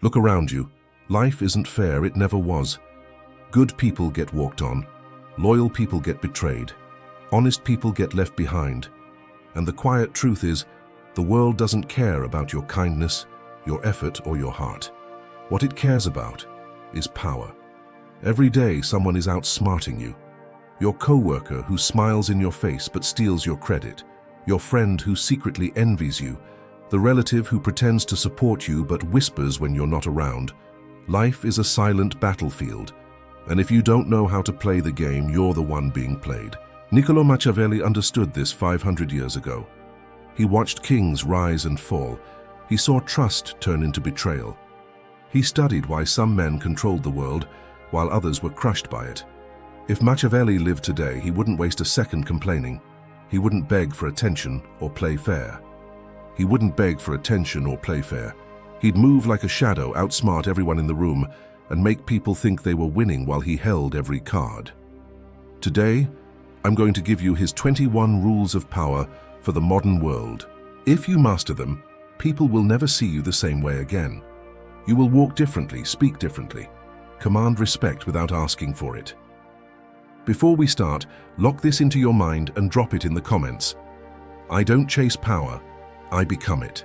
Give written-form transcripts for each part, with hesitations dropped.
Look around you. Life isn't fair, it never was. Good people get walked on, loyal people get betrayed, honest people get left behind. And the quiet truth is, the world doesn't care about your kindness, your effort, or your heart. What it cares about is power. Every day someone is outsmarting you. Your co-worker who smiles in your face but steals your credit, your friend who secretly envies you, the relative who pretends to support you but whispers when you're not around. Life is a silent battlefield, and if you don't know how to play the game, you're the one being played. Niccolò Machiavelli understood this 500 years ago. He watched kings rise and fall. He saw trust turn into betrayal. He studied why some men controlled the world while others were crushed by it. If Machiavelli lived today, he wouldn't waste a second complaining. He wouldn't beg for attention or play fair. He wouldn't beg for attention or play fair. He'd move like a shadow, outsmart everyone in the room, and make people think they were winning while he held every card. Today, I'm going to give you his 21 rules of power for the modern world. If you master them, people will never see you the same way again. You will walk differently, speak differently, command respect without asking for it. Before we start, lock this into your mind and drop it in the comments. I don't chase power, I become it.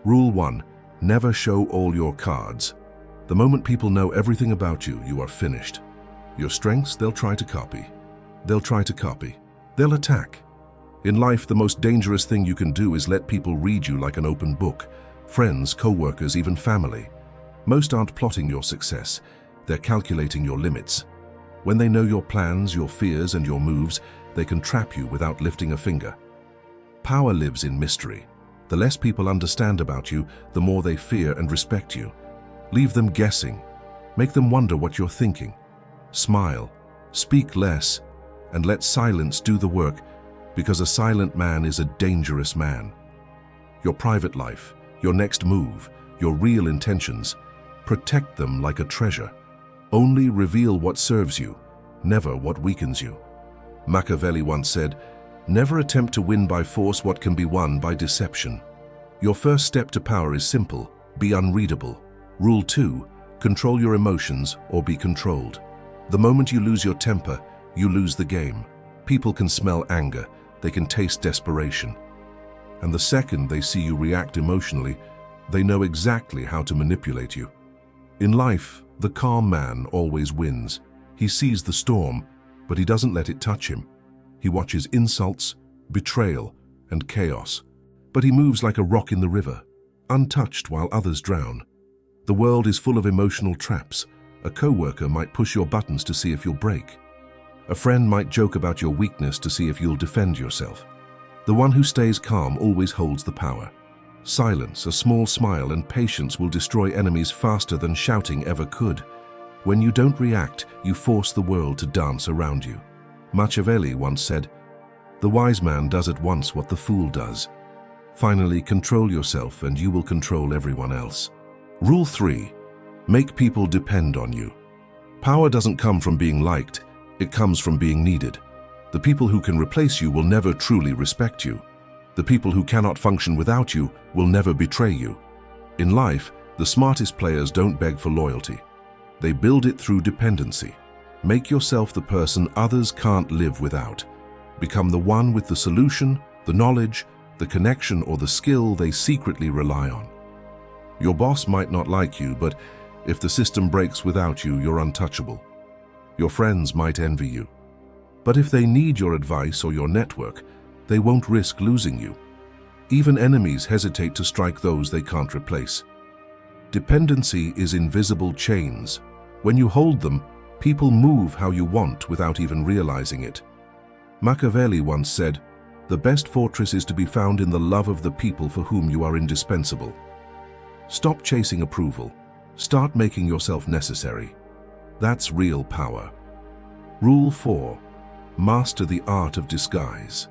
Rule 1. Never show all your cards. The moment people know everything about you, you are finished. Your strengths, they'll try to copy. They'll try to copy. They'll attack. In life, the most dangerous thing you can do is let people read you like an open book. Friends, co-workers, even family. Most aren't plotting your success. They're calculating your limits. When they know your plans, your fears, and your moves, they can trap you without lifting a finger. Power lives in mystery. The less people understand about you, the more they fear and respect you. Leave them guessing. Make them wonder what you're thinking. Smile, speak less, and let silence do the work, because a silent man is a dangerous man. Your private life, your next move, your real intentions, protect them like a treasure. Only reveal what serves you, never what weakens you. Machiavelli once said, "Never attempt to win by force what can be won by deception." Your first step to power is simple: be unreadable. Rule 2, control your emotions or be controlled. The moment you lose your temper, you lose the game. People can smell anger, they can taste desperation. And the second they see you react emotionally, they know exactly how to manipulate you. In life, the calm man always wins. He sees the storm, but he doesn't let it touch him. He watches insults, betrayal, and chaos. But he moves like a rock in the river, untouched while others drown. The world is full of emotional traps. A co-worker might push your buttons to see if you'll break. A friend might joke about your weakness to see if you'll defend yourself. The one who stays calm always holds the power. Silence, a small smile, and patience will destroy enemies faster than shouting ever could. When you don't react, you force the world to dance around you. Machiavelli once said, "The wise man does at once what the fool does." Finally, control yourself and you will control everyone else. Rule 3. Make people depend on you. Power doesn't come from being liked, it comes from being needed. The people who can replace you will never truly respect you. The people who cannot function without you will never betray you. In life, the smartest players don't beg for loyalty. They build it through dependency. Make yourself the person others can't live without. Become the one with the solution, the knowledge, the connection, or the skill they secretly rely on. Your boss might not like you, but if the system breaks without you, you're untouchable. Your friends might envy you. But if they need your advice or your network, they won't risk losing you. Even enemies hesitate to strike those they can't replace. Dependency is invisible chains. When you hold them, people move how you want without even realizing it. Machiavelli once said, "The best fortress is to be found in the love of the people for whom you are indispensable." Stop chasing approval. Start making yourself necessary. That's real power. Rule 4. Master the art of disguise.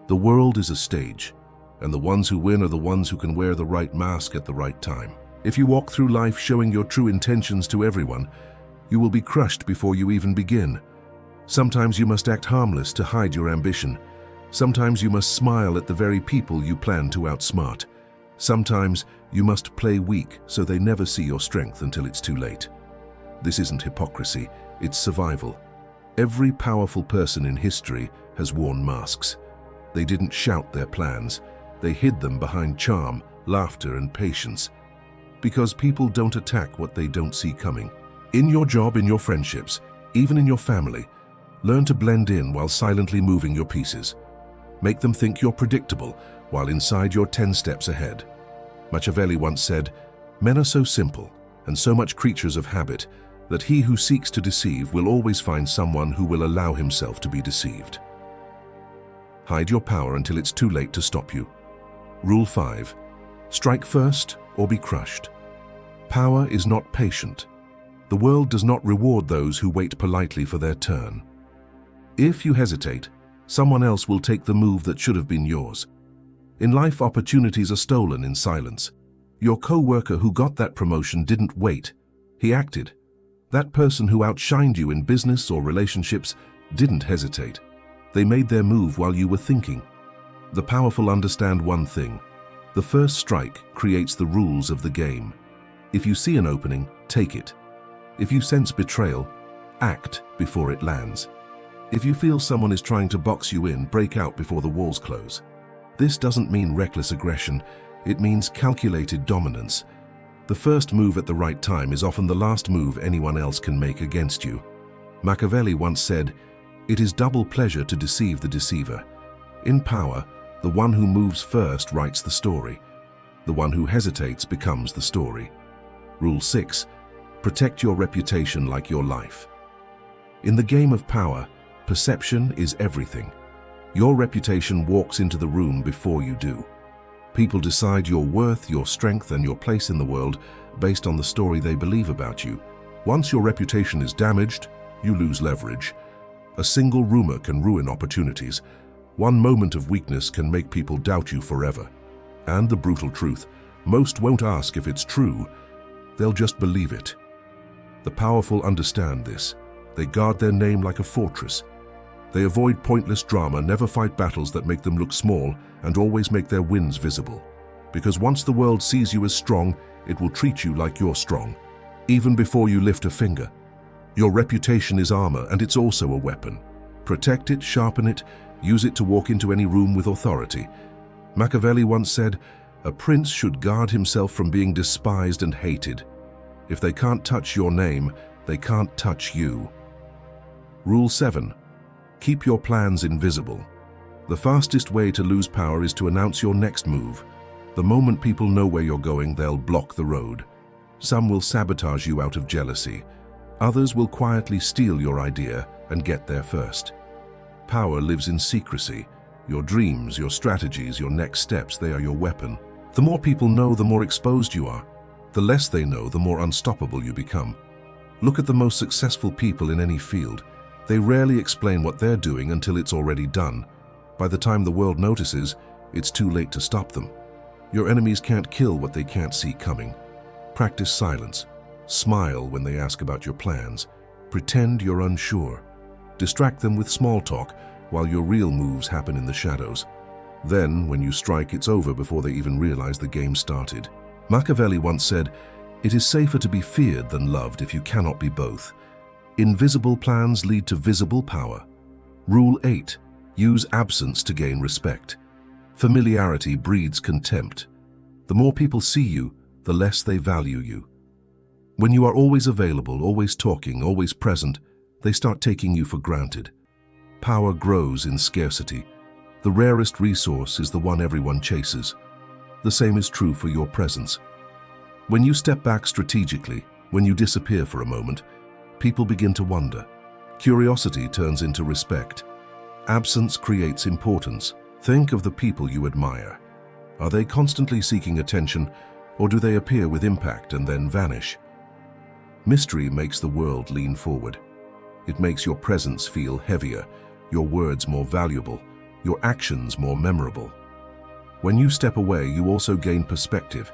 The world is a stage, and the ones who win are the ones who can wear the right mask at the right time. If you walk through life showing your true intentions to everyone, you will be crushed before you even begin. Sometimes you must act harmless to hide your ambition. Sometimes you must smile at the very people you plan to outsmart. Sometimes you must play weak so they never see your strength until it's too late. This isn't hypocrisy, it's survival. Every powerful person in history has worn masks. They didn't shout their plans. They hid them behind charm, laughter, and patience. Because people don't attack what they don't see coming. In your job, in your friendships, even in your family, learn to blend in while silently moving your pieces. Make them think you're predictable, while inside you're 10 steps ahead. Machiavelli once said, "Men are so simple and so much creatures of habit that he who seeks to deceive will always find someone who will allow himself to be deceived." Hide your power until it's too late to stop you. Rule 5. Strike first or be crushed. Power is not patient. The world does not reward those who wait politely for their turn. If you hesitate, someone else will take the move that should have been yours. In life, opportunities are stolen in silence. Your co-worker who got that promotion didn't wait. He acted. That person who outshined you in business or relationships didn't hesitate. They made their move while you were thinking. The powerful understand one thing. The first strike creates the rules of the game. If you see an opening, take it. If you sense betrayal, act before it lands. If you feel someone is trying to box you in, break out before the walls close. This doesn't mean reckless aggression. It means calculated dominance. The first move at the right time is often the last move anyone else can make against you. Machiavelli once said, "It is double pleasure to deceive the deceiver." In power, the one who moves first writes the story. The one who hesitates becomes the story. Rule 6. Protect your reputation like your life. In the game of power, perception is everything. Your reputation walks into the room before you do. People decide your worth, your strength, and your place in the world based on the story they believe about you. Once your reputation is damaged, you lose leverage. A single rumor can ruin opportunities. One moment of weakness can make people doubt you forever. And the brutal truth, most won't ask if it's true. They'll just believe it. The powerful understand this. They guard their name like a fortress. They avoid pointless drama, never fight battles that make them look small, and always make their wins visible. Because once the world sees you as strong, it will treat you like you're strong, even before you lift a finger. Your reputation is armor, and it's also a weapon. Protect it, sharpen it, use it to walk into any room with authority. Machiavelli once said, "A prince should guard himself from being despised and hated. If they can't touch your name, they can't touch you." Rule 7. Keep your plans invisible. The fastest way to lose power is to announce your next move. The moment people know where you're going, they'll block the road. Some will sabotage you out of jealousy. Others will quietly steal your idea and get there first. Power lives in secrecy. Your dreams, your strategies, your next steps, they are your weapon. The more people know, the more exposed you are. The less they know, the more unstoppable you become. Look at the most successful people in any field. They rarely explain what they're doing until it's already done. By the time the world notices, it's too late to stop them. Your enemies can't kill what they can't see coming. Practice silence. Smile when they ask about your plans. Pretend you're unsure. Distract them with small talk while your real moves happen in the shadows. Then, when you strike, it's over before they even realize the game started. Machiavelli once said, "It is safer to be feared than loved if you cannot be both." Invisible plans lead to visible power. Rule 8. Use absence to gain respect. Familiarity breeds contempt. The more people see you, the less they value you. When you are always available, always talking, always present, they start taking you for granted. Power grows in scarcity. The rarest resource is the one everyone chases. The same is true for your presence. When you step back strategically, when you disappear for a moment, people begin to wonder. Curiosity turns into respect. Absence creates importance. Think of the people you admire. Are they constantly seeking attention, or do they appear with impact and then vanish? Mystery makes the world lean forward. It makes your presence feel heavier, your words more valuable, your actions more memorable. When you step away, you also gain perspective.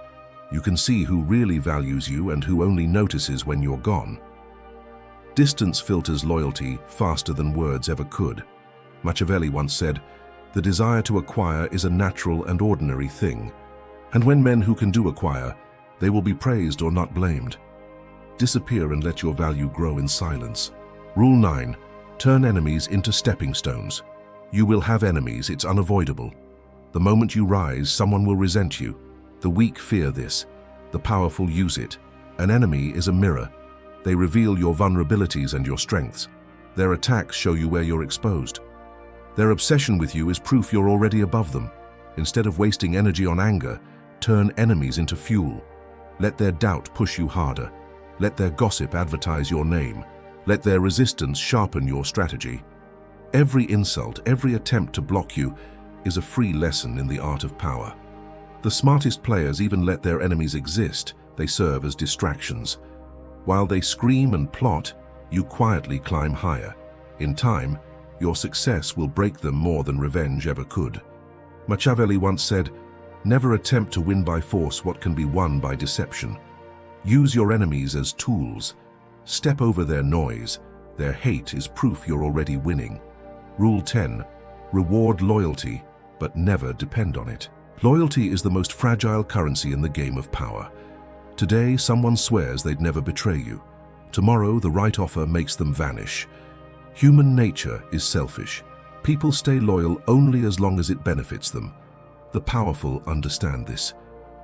You can see who really values you and who only notices when you're gone. Distance filters loyalty faster than words ever could. Machiavelli once said, "The desire to acquire is a natural and ordinary thing. And when men who can do acquire, they will be praised or not blamed. Disappear and let your value grow in silence. Rule 9. Turn enemies into stepping stones. You will have enemies, it's unavoidable. The moment you rise, someone will resent you. The weak fear this. The powerful use it. An enemy is a mirror. They reveal your vulnerabilities and your strengths. Their attacks show you where you're exposed. Their obsession with you is proof you're already above them. Instead of wasting energy on anger, turn enemies into fuel. Let their doubt push you harder. Let their gossip advertise your name. Let their resistance sharpen your strategy. Every insult, every attempt to block you is a free lesson in the art of power. The smartest players even let their enemies exist. They serve as distractions. While they scream and plot, you quietly climb higher. In time, your success will break them more than revenge ever could. Machiavelli once said, "Never attempt to win by force what can be won by deception." Use your enemies as tools. Step over their noise. Their hate is proof you're already winning. Rule 10. Reward loyalty, but never depend on it. Loyalty is the most fragile currency in the game of power. Today, someone swears they'd never betray you. Tomorrow, the right offer makes them vanish. Human nature is selfish. People stay loyal only as long as it benefits them. The powerful understand this.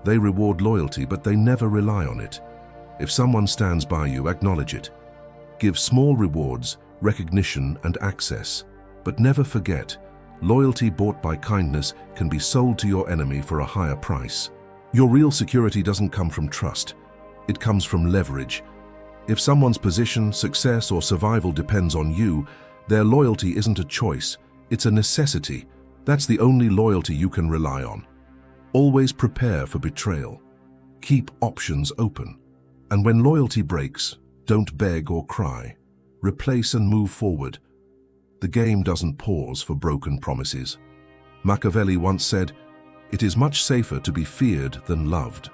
They reward loyalty, but they never rely on it. If someone stands by you, acknowledge it. Give small rewards, recognition, and access. But never forget, loyalty bought by kindness can be sold to your enemy for a higher price. Your real security doesn't come from trust. It comes from leverage. If someone's position, success, or survival depends on you, their loyalty isn't a choice, it's a necessity. That's the only loyalty you can rely on. Always prepare for betrayal. Keep options open. And when loyalty breaks, don't beg or cry. Replace and move forward. The game doesn't pause for broken promises. Machiavelli once said, "It is much safer to be feared than loved."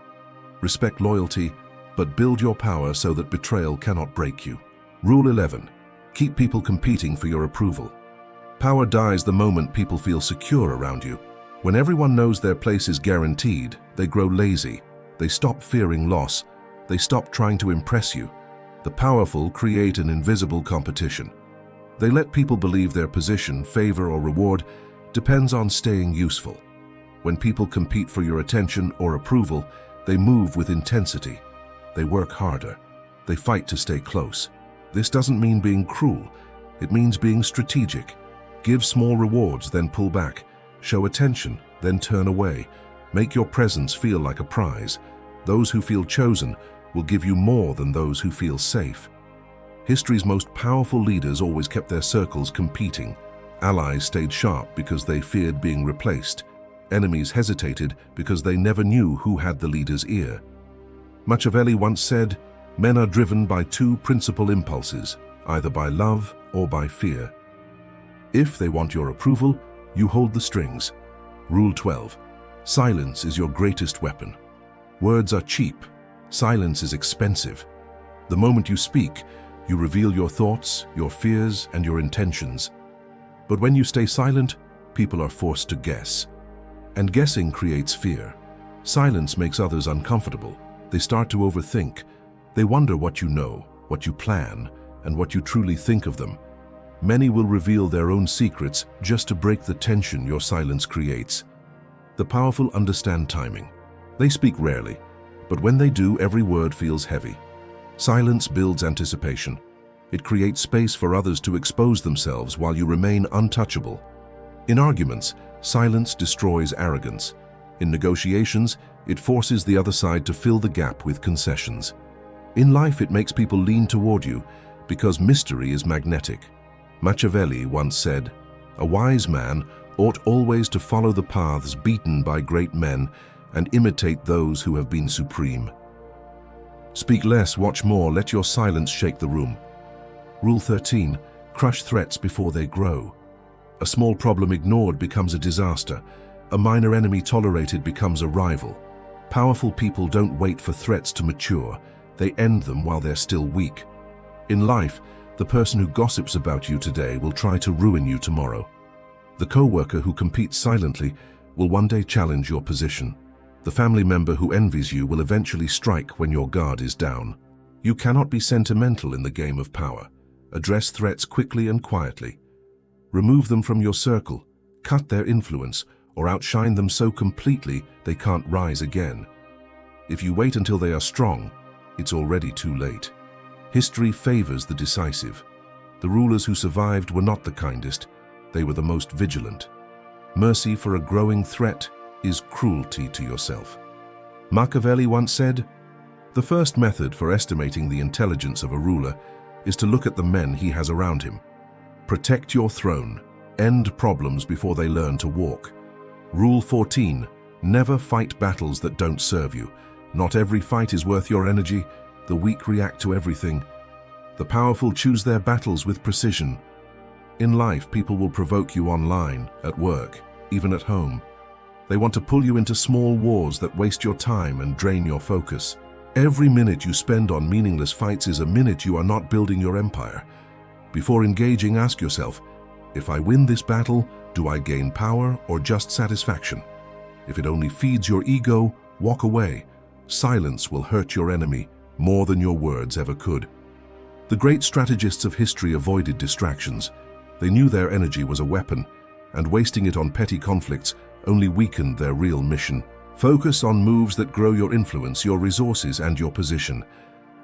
Respect loyalty, but build your power so that betrayal cannot break you. Rule 11. Keep people competing for your approval. Power dies the moment people feel secure around you. When everyone knows their place is guaranteed, they grow lazy. They stop fearing loss. They stop trying to impress you. The powerful create an invisible competition. They let people believe their position, favor, or reward depends on staying useful. When people compete for your attention or approval, they move with intensity. They work harder. They fight to stay close. This doesn't mean being cruel. It means being strategic. Give small rewards, then pull back. Show attention, then turn away. Make your presence feel like a prize. Those who feel chosen will give you more than those who feel safe. History's most powerful leaders always kept their circles competing. Allies stayed sharp because they feared being replaced. Enemies hesitated because they never knew who had the leader's ear. Machiavelli once said, "Men are driven by two principal impulses, either by love or by fear. If they want your approval, you hold the strings." Rule 12. Silence is your greatest weapon. Words are cheap. Silence is expensive. The moment you speak, you reveal your thoughts, your fears, and your intentions. But when you stay silent, people are forced to guess. And guessing creates fear. Silence makes others uncomfortable. They start to overthink. They wonder what you know, what you plan, and what you truly think of them. Many will reveal their own secrets just to break the tension your silence creates. The powerful understand timing. They speak rarely, but when they do, every word feels heavy. Silence builds anticipation. It creates space for others to expose themselves while you remain untouchable. In arguments, silence destroys arrogance. In negotiations, it forces the other side to fill the gap with concessions. In life, it makes people lean toward you because mystery is magnetic. Machiavelli once said, "A wise man ought always to follow the paths beaten by great men and imitate those who have been supreme." Speak less, watch more, let your silence shake the room. Rule 13. Crush threats before they grow. A small problem ignored becomes a disaster. A minor enemy tolerated becomes a rival. Powerful people don't wait for threats to mature. They end them while they're still weak. In life, the person who gossips about you today will try to ruin you tomorrow. The co-worker who competes silently will one day challenge your position. The family member who envies you will eventually strike when your guard is down. You cannot be sentimental in the game of power. Address threats quickly and quietly. Remove them from your circle, cut their influence, or outshine them so completely they can't rise again. If you wait until they are strong, it's already too late. History favors the decisive. The rulers who survived were not the kindest, they were the most vigilant. Mercy for a growing threat is cruelty to yourself. Machiavelli once said, "The first method for estimating the intelligence of a ruler is to look at the men he has around him. Protect your throne, end problems before they learn to walk." Rule 14, never fight battles that don't serve you. Not every fight is worth your energy. The weak react to everything. The powerful choose their battles with precision. In life, people will provoke you online, at work, even at home. They want to pull you into small wars that waste your time and drain your focus. Every minute you spend on meaningless fights is a minute you are not building your empire. Before engaging, ask yourself, if I win this battle, do I gain power or just satisfaction? If it only feeds your ego, walk away. Silence will hurt your enemy more than your words ever could. The great strategists of history avoided distractions. They knew their energy was a weapon, and wasting it on petty conflicts only weakened their real mission. Focus on moves that grow your influence, your resources, and your position.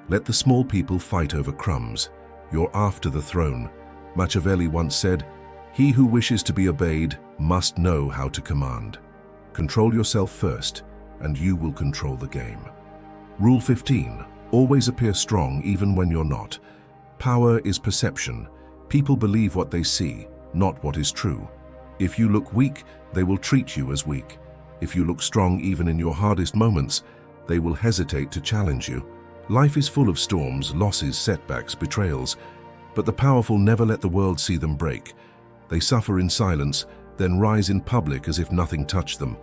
Let the small people fight over crumbs. You're after the throne. Machiavelli once said, "He who wishes to be obeyed must know how to command." Control yourself first, and you will control the game. Rule 15, always appear strong even when you're not. Power is perception. People believe what they see, not what is true. If you look weak, they will treat you as weak. If you look strong even in your hardest moments, they will hesitate to challenge you. Life is full of storms, losses, setbacks, betrayals, but the powerful never let the world see them break. They suffer in silence, then rise in public as if nothing touched them.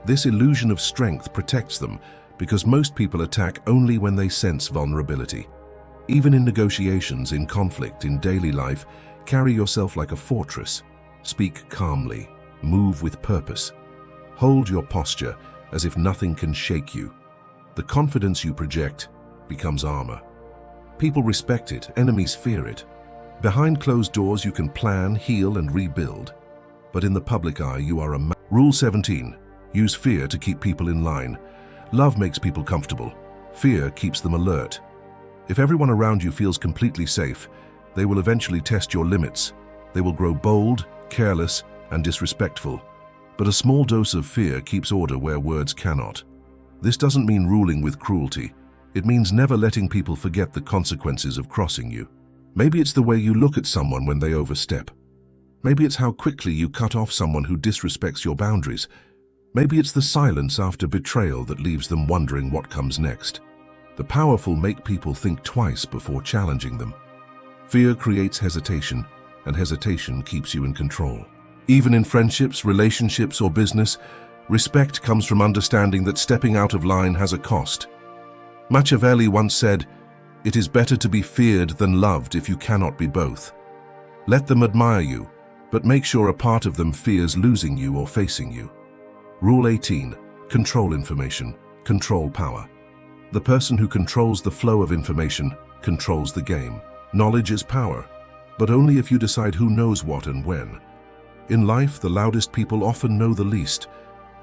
This illusion of strength protects them because most people attack only when they sense vulnerability. Even in negotiations, in conflict, in daily life, carry yourself like a fortress. Speak calmly, move with purpose. Hold your posture as if nothing can shake you. The confidence you project becomes armor. People respect it, enemies fear it. Behind closed doors you can plan, heal, and rebuild. But in the public eye you are a man. Rule 17. Use fear to keep people in line. Love makes people comfortable. Fear keeps them alert. If everyone around you feels completely safe, they will eventually test your limits. They will grow bold, careless, and disrespectful. But a small dose of fear keeps order where words cannot. This doesn't mean ruling with cruelty. It means never letting people forget the consequences of crossing you. Maybe it's the way you look at someone when they overstep. Maybe it's how quickly you cut off someone who disrespects your boundaries. Maybe it's the silence after betrayal that leaves them wondering what comes next. The powerful make people think twice before challenging them. Fear creates hesitation, and hesitation keeps you in control. Even in friendships, relationships, or business, respect comes from understanding that stepping out of line has a cost. Machiavelli once said, "It is better to be feared than loved if you cannot be both." Let them admire you, but make sure a part of them fears losing you or facing you. Rule 18. Control information, control power. The person who controls the flow of information controls the game. Knowledge is power, but only if you decide who knows what and when. In life, the loudest people often know the least.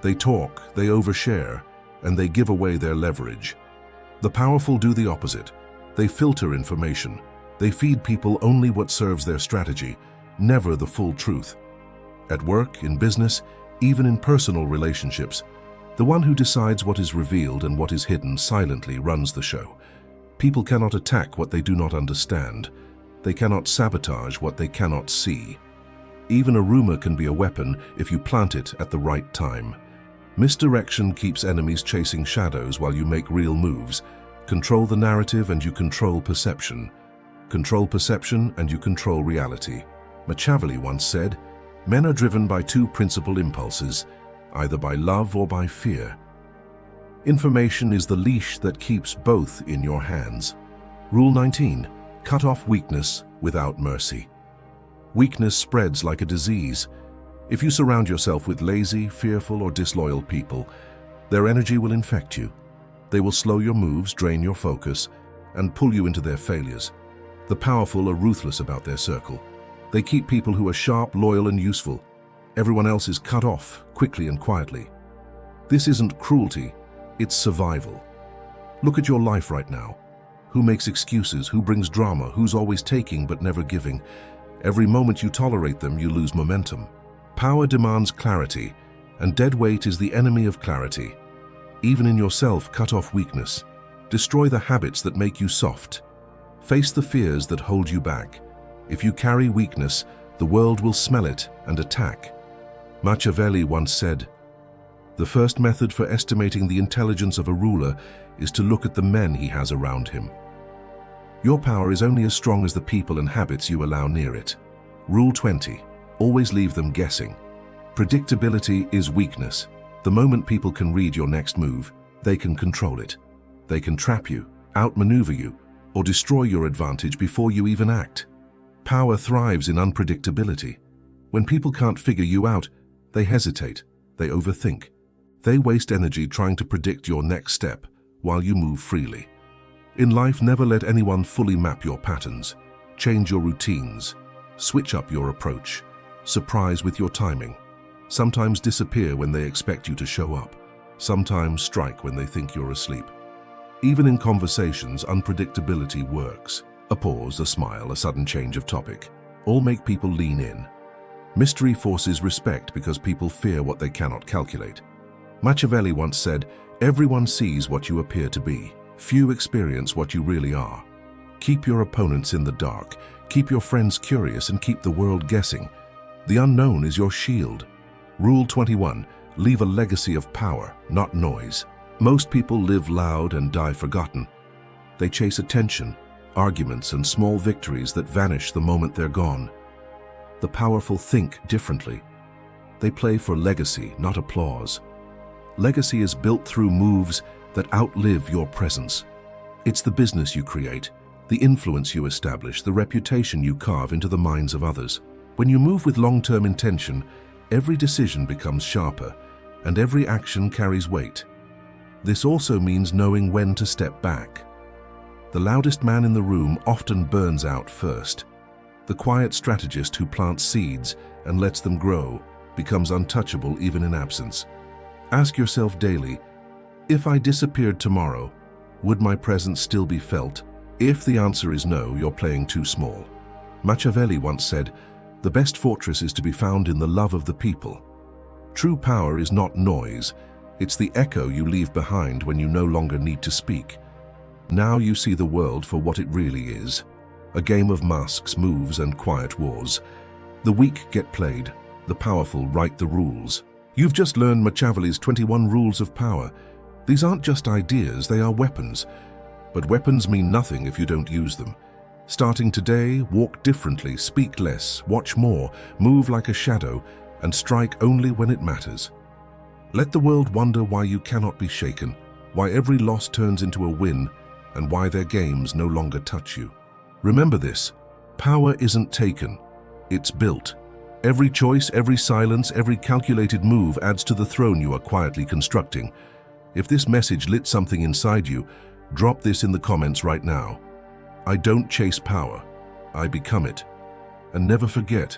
They talk, they overshare, and they give away their leverage. The powerful do the opposite. They filter information. They feed people only what serves their strategy, never the full truth. At work, in business, even in personal relationships, the one who decides what is revealed and what is hidden silently runs the show. People cannot attack what they do not understand. They cannot sabotage what they cannot see. Even a rumor can be a weapon if you plant it at the right time. Misdirection keeps enemies chasing shadows while you make real moves. Control the narrative and you control perception. Control perception and you control reality. Machiavelli once said, "Men are driven by two principal impulses, either by love or by fear." Information is the leash that keeps both in your hands. Rule 19. Cut off weakness without mercy. Weakness spreads like a disease. If you surround yourself with lazy, fearful, or disloyal people, Their energy will infect you. They will slow your moves, drain your focus, and pull you into their failures. The powerful are ruthless about their circle. They keep people who are sharp, loyal, and useful. Everyone else is cut off, quickly and quietly. This isn't cruelty, it's survival. Look at your life right now. Who makes excuses? Who brings drama? Who's always taking but never giving? Every moment you tolerate them, you lose momentum. Power demands clarity, and dead weight is the enemy of clarity. Even in yourself, cut off weakness. Destroy the habits that make you soft. Face the fears that hold you back. If you carry weakness, the world will smell it and attack. Machiavelli once said, "The first method for estimating the intelligence of a ruler is to look at the men he has around him." Your power is only as strong as the people and habits you allow near it. Rule 20. Always leave them guessing. Predictability is weakness. The moment people can read your next move, they can control it. They can trap you, outmaneuver you, or destroy your advantage before you even act. Power thrives in unpredictability. When people can't figure you out, they hesitate, they overthink. They waste energy trying to predict your next step while you move freely. In life, never let anyone fully map your patterns. Change your routines. Switch up your approach. Surprise with your timing. Sometimes disappear when they expect you to show up. Sometimes strike when they think you're asleep. Even in conversations, unpredictability works. A pause, a smile, a sudden change of topic. All make people lean in. Mystery forces respect because people fear what they cannot calculate. Machiavelli once said, "Everyone sees what you appear to be. Few experience what you really are." Keep your opponents in the dark. Keep your friends curious and keep the world guessing. The unknown is your shield. Rule 21. Leave a legacy of power, not noise. Most people live loud and die forgotten. They chase attention, arguments, and small victories that vanish the moment they're gone. The powerful think differently. They play for legacy, not applause. Legacy is built through moves that outlive your presence. It's the business you create, the influence you establish, the reputation you carve into the minds of others. When you move with long-term intention, every decision becomes sharper, and every action carries weight. This also means knowing when to step back. The loudest man in the room often burns out first. The quiet strategist who plants seeds and lets them grow becomes untouchable even in absence. Ask yourself daily, if I disappeared tomorrow, would my presence still be felt? If the answer is no, you're playing too small. Machiavelli once said, "The best fortress is to be found in the love of the people." True power is not noise, it's the echo you leave behind when you no longer need to speak. Now you see the world for what it really is, a game of masks, moves, and quiet wars. The weak get played, the powerful write the rules. You've just learned Machiavelli's 21 rules of power. These aren't just ideas, they are weapons. But weapons mean nothing if you don't use them. Starting today, walk differently, speak less, watch more, move like a shadow, and strike only when it matters. Let the world wonder why you cannot be shaken, why every loss turns into a win, and why their games no longer touch you. Remember this, power isn't taken, it's built. Every choice, every silence, every calculated move adds to the throne you are quietly constructing. If this message lit something inside you, drop this in the comments right now. I don't chase power, I become it. And never forget,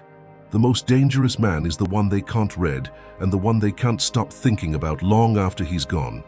the most dangerous man is the one they can't read and the one they can't stop thinking about long after he's gone.